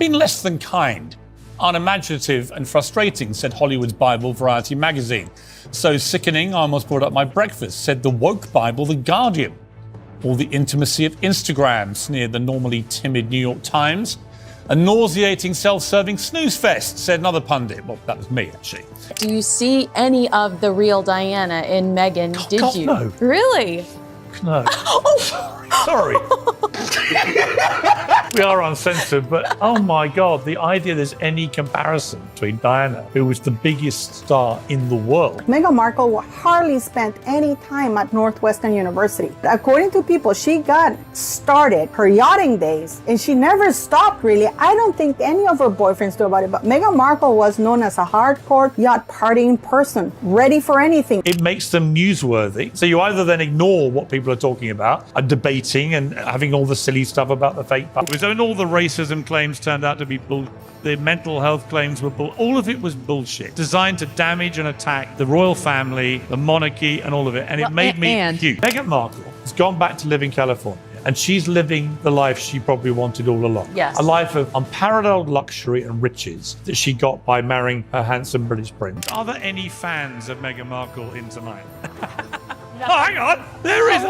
been less than kind, unimaginative and frustrating, said Hollywood's Bible Variety magazine. So sickening, I almost brought up my breakfast, said the woke Bible The Guardian. All the intimacy of Instagram, sneered the normally timid New York Times. A nauseating self-serving snooze fest, said another pundit. Well, that was me, actually. Do you see any of the real Diana in Meghan? God, you? No. Really? No. Sorry. We are uncensored, but oh my God, the idea there's any comparison between Diana, who was the biggest star in the world. Meghan Markle hardly spent any time at Northwestern University. According to people, she got started her yachting days and she never stopped really. I don't think any of her boyfriends do about it, but Meghan Markle was known as a hardcore yacht partying person, ready for anything. It makes them newsworthy. So you either then ignore what people are talking about, are debating and having all the silly stuff about the fake puppies, and all the racism claims turned out to be bull. The mental health claims were bull. All of it was bullshit, designed to damage and attack the royal family, the monarchy, and all of it. And it made me huge. Meghan Markle has gone back to live in California, and she's living the life she probably wanted all along. Yes. A life of unparalleled luxury and riches that she got by marrying her handsome British prince. Are there any fans of Meghan Markle in tonight? Oh, hang on. There is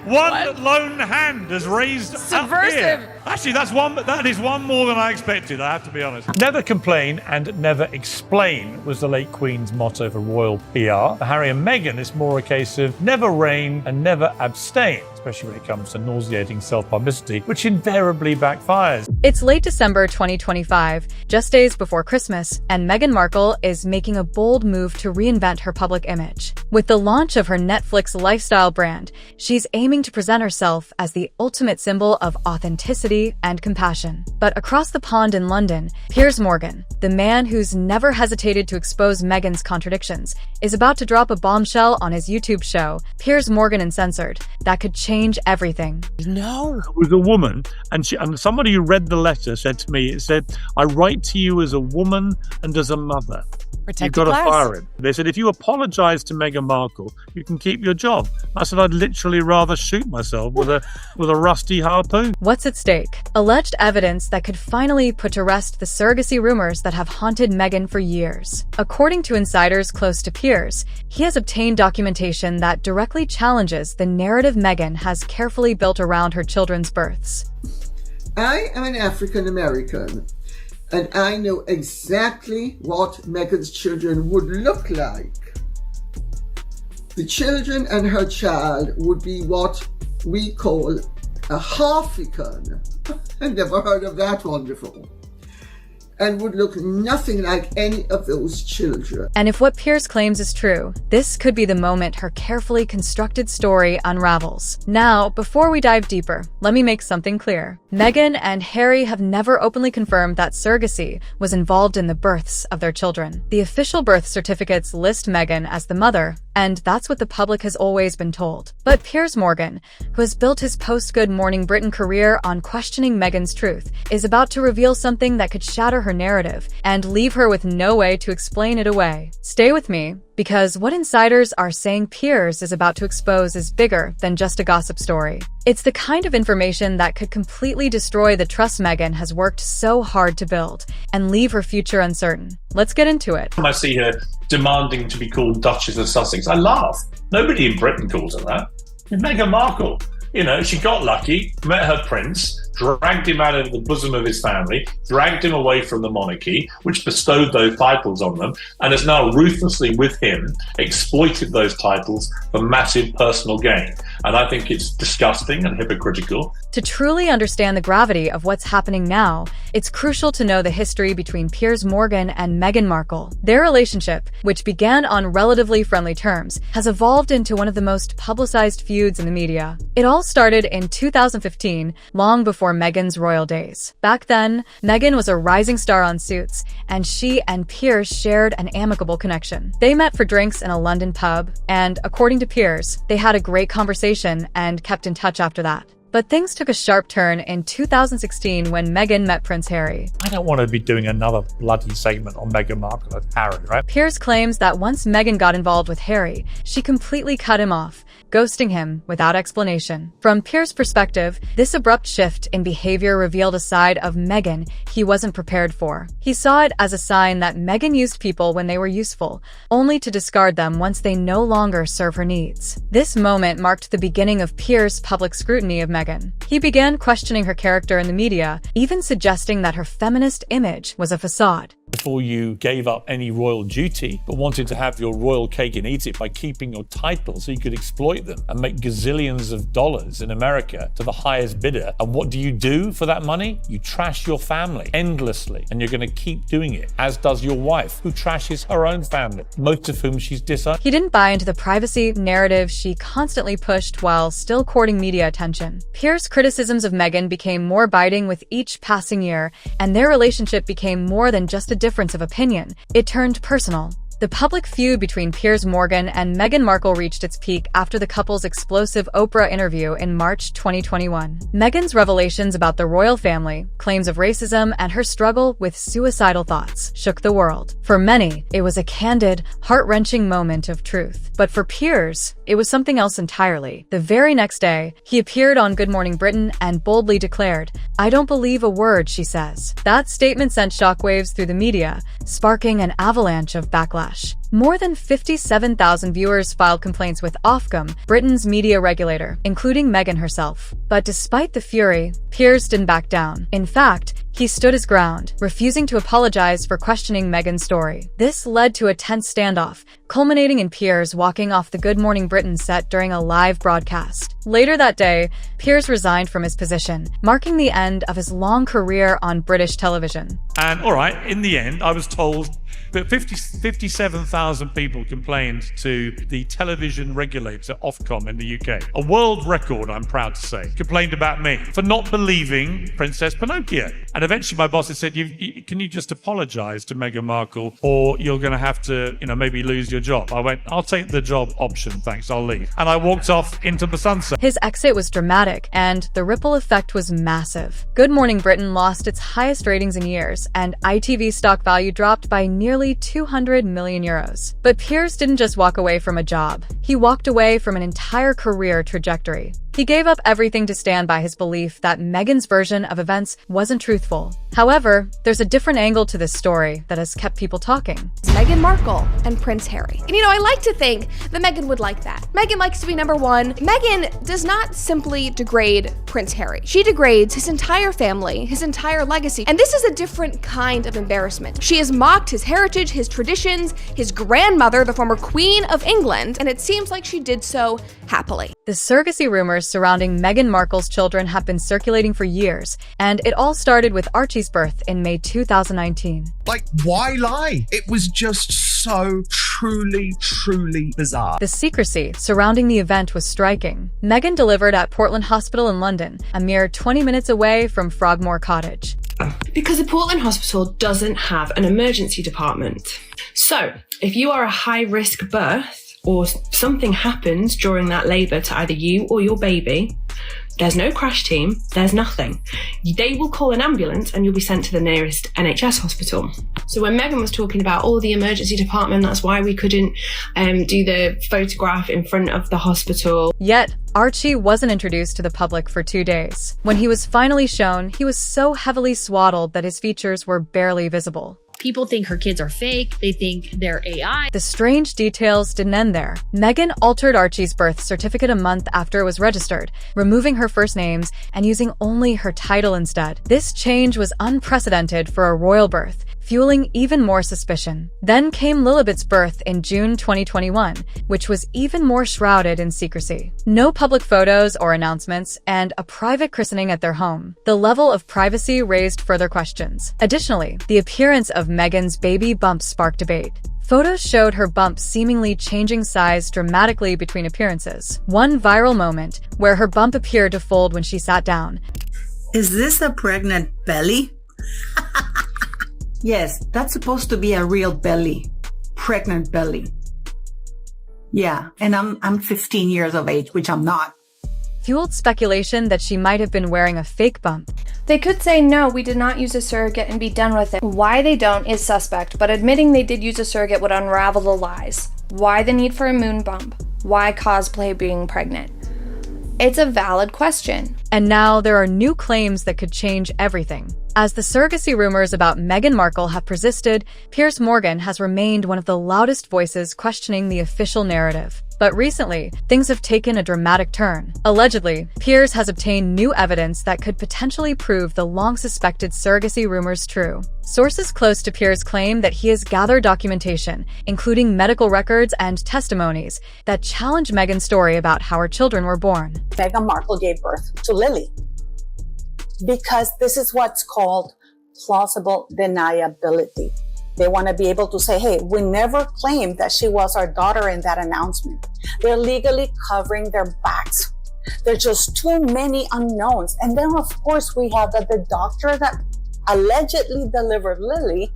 one lone hand has raised Subversive. Up here. Actually, that is one more than I expected, I have to be honest. Never complain and never explain was the late Queen's motto for royal PR. For Harry and Meghan, it's more a case of never reign and never abstain, especially when it comes to nauseating self-publicity, which invariably backfires. It's late December 2025, just days before Christmas, and Meghan Markle is making a bold move to reinvent her public image. With the launch of her Netflix lifestyle brand, she's aiming to present herself as the ultimate symbol of authenticity and compassion. But across the pond in London, Piers Morgan, the man who's never hesitated to expose Meghan's contradictions, is about to drop a bombshell on his YouTube show, Piers Morgan Uncensored, that could change everything. No. It was a woman, and somebody who read the letter said to me, it said, "I write to you as a woman and as a mother. You've got to fire him." They said, if you apologise to Meghan Markle, you can keep your job. I said, I'd literally rather shoot myself with a rusty harpoon. What's at stake? Alleged evidence that could finally put to rest the surrogacy rumors that have haunted Meghan for years. According to insiders close to Piers, he has obtained documentation that directly challenges the narrative Meghan has carefully built around her children's births. I am an African American, and I know exactly what Meghan's children would look like. The children and her child would be what we call a half-ican. I've never heard of that one before. And would look nothing like any of those children. And if what Piers claims is true, this could be the moment her carefully constructed story unravels. Now, before we dive deeper, let me make something clear. Meghan and Harry have never openly confirmed that surrogacy was involved in the births of their children. The official birth certificates list Meghan as the mother, and that's what the public has always been told. But Piers Morgan, who has built his post-Good Morning Britain career on questioning Meghan's truth, is about to reveal something that could shatter her narrative and leave her with no way to explain it away. Stay with me, because what insiders are saying Piers is about to expose is bigger than just a gossip story. It's the kind of information that could completely destroy the trust Meghan has worked so hard to build and leave her future uncertain. Let's get into it. I see her demanding to be called Duchess of Sussex. I laugh. Nobody in Britain calls her that. Meghan Markle. You know, she got lucky, met her prince, dragged him out of the bosom of his family, dragged him away from the monarchy, which bestowed those titles on them, and has now ruthlessly, with him, exploited those titles for massive personal gain. And I think it's disgusting and hypocritical. To truly understand the gravity of what's happening now, it's crucial to know the history between Piers Morgan and Meghan Markle. Their relationship, which began on relatively friendly terms, has evolved into one of the most publicized feuds in the media. It all started in 2015, long before Meghan's royal days. Back then, Meghan was a rising star on Suits, and she and Piers shared an amicable connection. They met for drinks in a London pub, and according to Piers, they had a great conversation and kept in touch after that. But things took a sharp turn in 2016 when Meghan met Prince Harry. I don't want to be doing another bloody segment on Meghan Markle and Harry, right? Piers claims that once Meghan got involved with Harry, she completely cut him off, ghosting him without explanation. From Piers' perspective, this abrupt shift in behavior revealed a side of Meghan he wasn't prepared for. He saw it as a sign that Meghan used people when they were useful, only to discard them once they no longer serve her needs. This moment marked the beginning of Piers' public scrutiny of Meghan. He began questioning her character in the media, even suggesting that her feminist image was a facade. Before you gave up any royal duty, but wanted to have your royal cake and eat it by keeping your title so you could exploit them and make gazillions of dollars in America to the highest bidder. And what do for that money? You trash your family endlessly, and you're going to keep doing it, as does your wife, who trashes her own family, most of whom she's disowned. He didn't buy into the privacy narrative she constantly pushed while still courting media attention. Piers' criticisms of Meghan became more biting with each passing year, and their relationship became more than just a difference of opinion. It turned personal. The public feud between Piers Morgan and Meghan Markle reached its peak after the couple's explosive Oprah interview in March 2021. Meghan's revelations about the royal family, claims of racism, and her struggle with suicidal thoughts shook the world. For many, it was a candid, heart-wrenching moment of truth. But for Piers, it was something else entirely. The very next day, he appeared on Good Morning Britain and boldly declared, "I don't believe a word she says." That statement sent shockwaves through the media, sparking an avalanche of backlash. More than 57,000 viewers filed complaints with Ofcom, Britain's media regulator, including Meghan herself. But despite the fury, Piers didn't back down. In fact, he stood his ground, refusing to apologize for questioning Meghan's story. This led to a tense standoff, culminating in Piers walking off the Good Morning Britain set during a live broadcast. Later that day, Piers resigned from his position, marking the end of his long career on British television. And all right, in the end, I was told that 57,000 people complained to the television regulator, Ofcom, in the UK. A world record, I'm proud to say, complained about me for not believing Princess Pinocchio. And eventually my boss had said, can you just apologise to Meghan Markle, or you're going to have to, maybe lose your job. I went, I'll take the job option, thanks, I'll leave. And I walked off into the sunset. His exit was dramatic, and the ripple effect was massive. Good Morning Britain lost its highest ratings in years, and ITV stock value dropped by nearly 200 million euros. But Piers didn't just walk away from a job. He walked away from an entire career trajectory. He gave up everything to stand by his belief that Meghan's version of events wasn't truthful. However, there's a different angle to this story that has kept people talking. Meghan Markle and Prince Harry. And I like to think that Meghan would like that. Meghan likes to be number one. Meghan does not simply degrade Prince Harry. She degrades his entire family, his entire legacy. And this is a different kind of embarrassment. She has mocked his heritage, his traditions, his grandmother, the former Queen of England, and it seems like she did so happily. The surrogacy rumors surrounding Meghan Markle's children have been circulating for years, and it all started with Archie's birth in May 2019. Why lie? It was just so truly bizarre. The secrecy surrounding the event was striking. Meghan delivered at Portland Hospital in London, a mere 20 minutes away from Frogmore Cottage. Because the Portland Hospital doesn't have an emergency department. So, if you are a high-risk birth, or something happens during that labour to either you or your baby, there's no crash team, there's nothing. They will call an ambulance and you'll be sent to the nearest NHS hospital. So when Meghan was talking about, the emergency department, that's why we couldn't do the photograph in front of the hospital. Yet, Archie wasn't introduced to the public for 2 days. When he was finally shown, he was so heavily swaddled that his features were barely visible. People think her kids are fake. They think they're AI. The strange details didn't end there. Meghan altered Archie's birth certificate a month after it was registered, removing her first names and using only her title instead. This change was unprecedented for a royal birth, fueling even more suspicion. Then came Lilibet's birth in June 2021, which was even more shrouded in secrecy. No public photos or announcements, and a private christening at their home. The level of privacy raised further questions. Additionally, the appearance of Meghan's baby bump sparked debate. Photos showed her bump seemingly changing size dramatically between appearances. One viral moment where her bump appeared to fold when she sat down. Is this a pregnant belly? Yes, that's supposed to be a real belly. Pregnant belly. Yeah, and I'm 15 years of age, which I'm not. Fueled speculation that she might have been wearing a fake bump. They could say, no, we did not use a surrogate and be done with it. Why they don't is suspect, but admitting they did use a surrogate would unravel the lies. Why the need for a moon bump? Why cosplay being pregnant? It's a valid question. And now there are new claims that could change everything. As the surrogacy rumors about Meghan Markle have persisted, Piers Morgan has remained one of the loudest voices questioning the official narrative. But recently, things have taken a dramatic turn. Allegedly, Piers has obtained new evidence that could potentially prove the long-suspected surrogacy rumors true. Sources close to Piers claim that he has gathered documentation, including medical records and testimonies, that challenge Meghan's story about how her children were born. Meghan Markle gave birth to Lily because this is what's called plausible deniability. They want to be able to say, hey, we never claimed that she was our daughter in that announcement. They're legally covering their backs. There's just too many unknowns. And then, of course, we have that the doctor that allegedly delivered Lily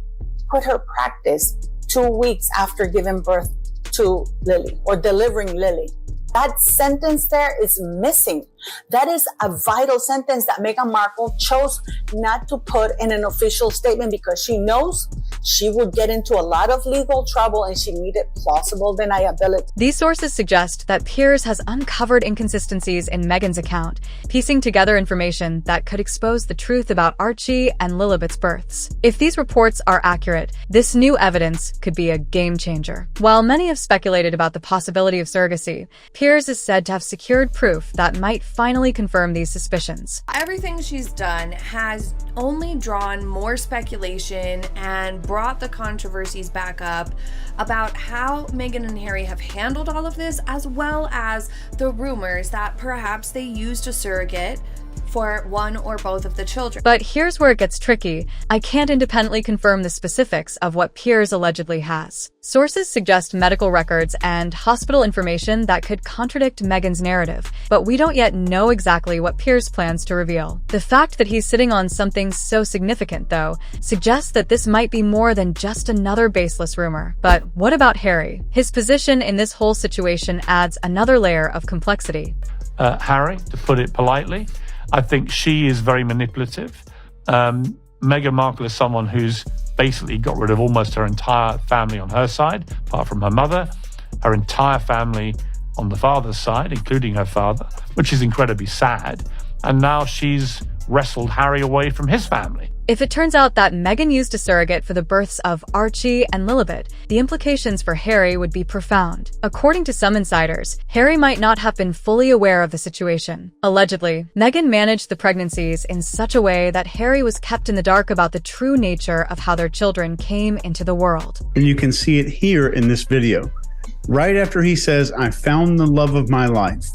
quit her practice 2 weeks after giving birth to Lily or delivering Lily. That sentence there is missing. That is a vital sentence that Meghan Markle chose not to put in an official statement because she knows she would get into a lot of legal trouble and she needed plausible deniability. These sources suggest that Piers has uncovered inconsistencies in Meghan's account, piecing together information that could expose the truth about Archie and Lilibet's births. If these reports are accurate, this new evidence could be a game changer. While many have speculated about the possibility of surrogacy, Piers is said to have secured proof that might finally confirm these suspicions. Everything she's done has only drawn more speculation and brought the controversies back up about how Meghan and Harry have handled all of this, as well as the rumors that perhaps they used a surrogate for one or both of the children. But here's where it gets tricky. I can't independently confirm the specifics of what Piers allegedly has. Sources suggest medical records and hospital information that could contradict Meghan's narrative, but we don't yet know exactly what Piers plans to reveal. The fact that he's sitting on something so significant, though, suggests that this might be more than just another baseless rumor. But what about Harry? His position in this whole situation adds another layer of complexity. Harry, to put it politely, I think she is very manipulative. Meghan Markle is someone who's basically got rid of almost her entire family on her side, apart from her mother, her entire family on the father's side, including her father, which is incredibly sad. And now she's wrestled Harry away from his family. If it turns out that Meghan used a surrogate for the births of Archie and Lilibet, the implications for Harry would be profound. According to some insiders, Harry might not have been fully aware of the situation. Allegedly, Meghan managed the pregnancies in such a way that Harry was kept in the dark about the true nature of how their children came into the world. And you can see it here in this video. Right after he says, "I found the love of my life,"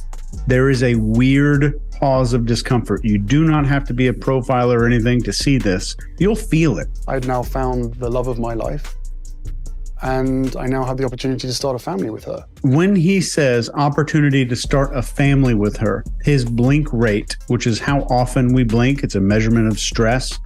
there is a weird pause of discomfort. You do not have to be a profiler or anything to see this. You'll feel it. I'd now found the love of my life, and I now have the opportunity to start a family with her. When he says opportunity to start a family with her, his blink rate, which is how often we blink, it's a measurement of stress,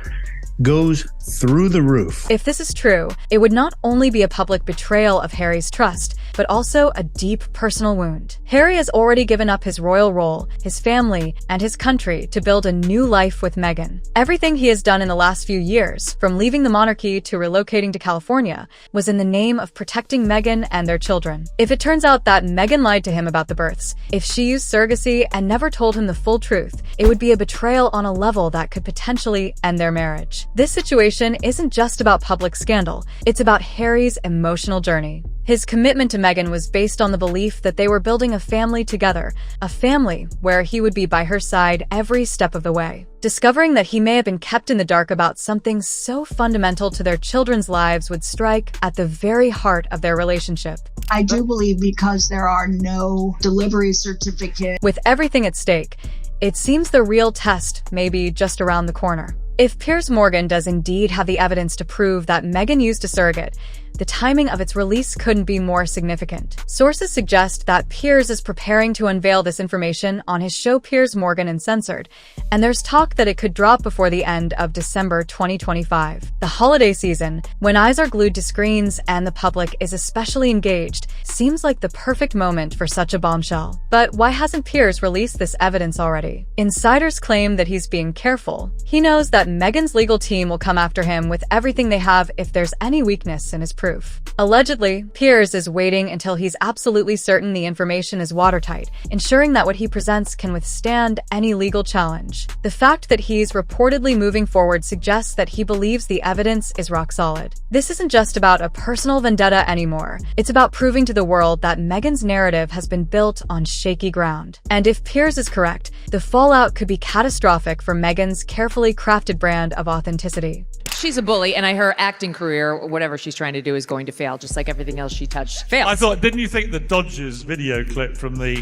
goes through the roof. If this is true, it would not only be a public betrayal of Harry's trust, but also a deep personal wound. Harry has already given up his royal role, his family, and his country to build a new life with Meghan. Everything he has done in the last few years, from leaving the monarchy to relocating to California, was in the name of protecting Meghan and their children. If it turns out that Meghan lied to him about the births, if she used surrogacy and never told him the full truth, it would be a betrayal on a level that could potentially end their marriage. This situation isn't just about public scandal, it's about Harry's emotional journey. His commitment to Meghan was based on the belief that they were building a family together, a family where he would be by her side every step of the way. Discovering that he may have been kept in the dark about something so fundamental to their children's lives would strike at the very heart of their relationship. I do believe because there are no delivery certificates. With everything at stake, it seems the real test may be just around the corner. If Piers Morgan does indeed have the evidence to prove that Meghan used a surrogate, the timing of its release couldn't be more significant. Sources suggest that Piers is preparing to unveil this information on his show Piers Morgan Uncensored, and there's talk that it could drop before the end of December 2025. The holiday season, when eyes are glued to screens and the public is especially engaged, seems like the perfect moment for such a bombshell. But why hasn't Piers released this evidence already? Insiders claim that he's being careful. He knows that Meghan's legal team will come after him with everything they have if there's any weakness in his proof. proof. Allegedly, Piers is waiting until he's absolutely certain the information is watertight, ensuring that what he presents can withstand any legal challenge. The fact that he's reportedly moving forward suggests that he believes the evidence is rock solid. This isn't just about a personal vendetta anymore. It's about proving to the world that Meghan's narrative has been built on shaky ground. And if Piers is correct, the fallout could be catastrophic for Meghan's carefully crafted brand of authenticity. She's a bully, and her acting career, or whatever she's trying to do, is going to fail, just like everything else she touched fails. I thought, didn't you think the Dodgers video clip from their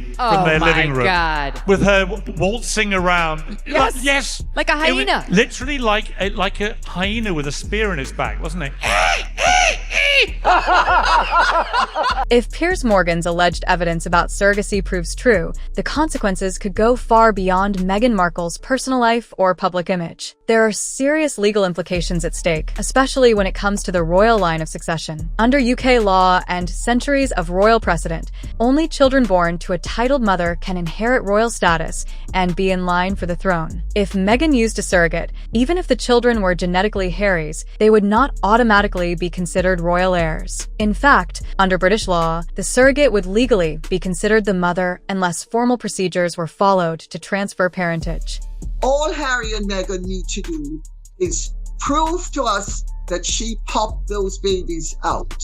living room, God, with her waltzing around? Yes, yes, like a hyena, literally like a hyena with a spear in its back, wasn't it? If Piers Morgan's alleged evidence about surrogacy proves true, the consequences could go far beyond Meghan Markle's personal life or public image. There are serious legal implications at stake, especially when it comes to the royal line of succession. Under UK law and centuries of royal precedent, only children born to a titled mother can inherit royal status and be in line for the throne. If Meghan used a surrogate, even if the children were genetically Harry's, they would not automatically be considered royal heirs. In fact, under British law, the surrogate would legally be considered the mother unless formal procedures were followed to transfer parentage. All Harry and Meghan need to do is prove to us that she popped those babies out.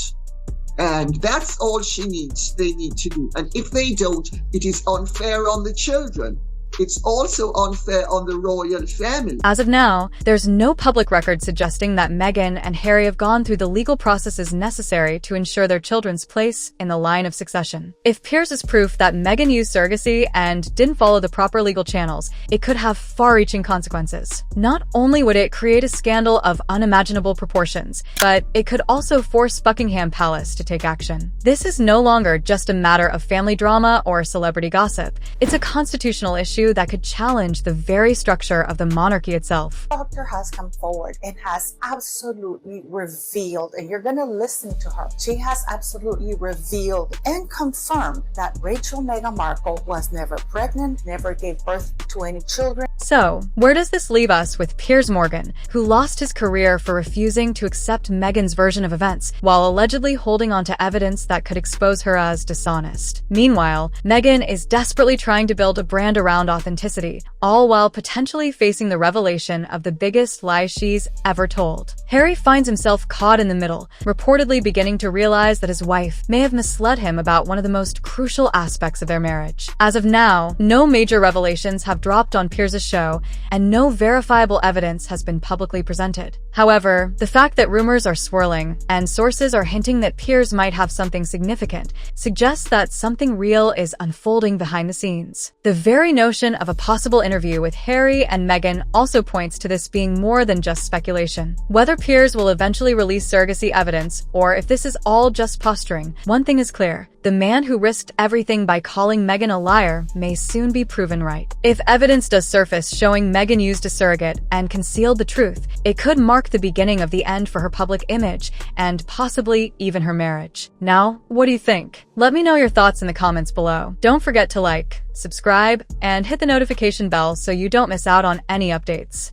And that's all they need to do. And if they don't, it is unfair on the children. It's also unfair on the royal family. As of now, there's no public record suggesting that Meghan and Harry have gone through the legal processes necessary to ensure their children's place in the line of succession. If Piers is proof that Meghan used surrogacy and didn't follow the proper legal channels, it could have far-reaching consequences. Not only would it create a scandal of unimaginable proportions, but it could also force Buckingham Palace to take action. This is no longer just a matter of family drama or celebrity gossip. It's a constitutional issue that could challenge the very structure of the monarchy itself. The doctor has come forward and has absolutely revealed, and you're going to listen to her, she has absolutely revealed and confirmed that Meghan Markle was never pregnant, never gave birth to any children. So, where does this leave us with Piers Morgan, who lost his career for refusing to accept Meghan's version of events, while allegedly holding on to evidence that could expose her as dishonest? Meanwhile, Meghan is desperately trying to build a brand around authenticity, all while potentially facing the revelation of the biggest lie she's ever told. Harry finds himself caught in the middle, reportedly beginning to realize that his wife may have misled him about one of the most crucial aspects of their marriage. As of now, no major revelations have dropped on Piers' show, and no verifiable evidence has been publicly presented. However, the fact that rumors are swirling, and sources are hinting that Piers might have something significant, suggests that something real is unfolding behind the scenes. The very notion of a possible interview with Harry and Meghan also points to this being more than just speculation. Whether Piers will eventually release surrogacy evidence, or if this is all just posturing, one thing is clear. The man who risked everything by calling Meghan a liar may soon be proven right. If evidence does surface showing Meghan used a surrogate and concealed the truth, it could mark the beginning of the end for her public image and possibly even her marriage. Now, what do you think? Let me know your thoughts in the comments below. Don't forget to like, subscribe, and hit the notification bell so you don't miss out on any updates.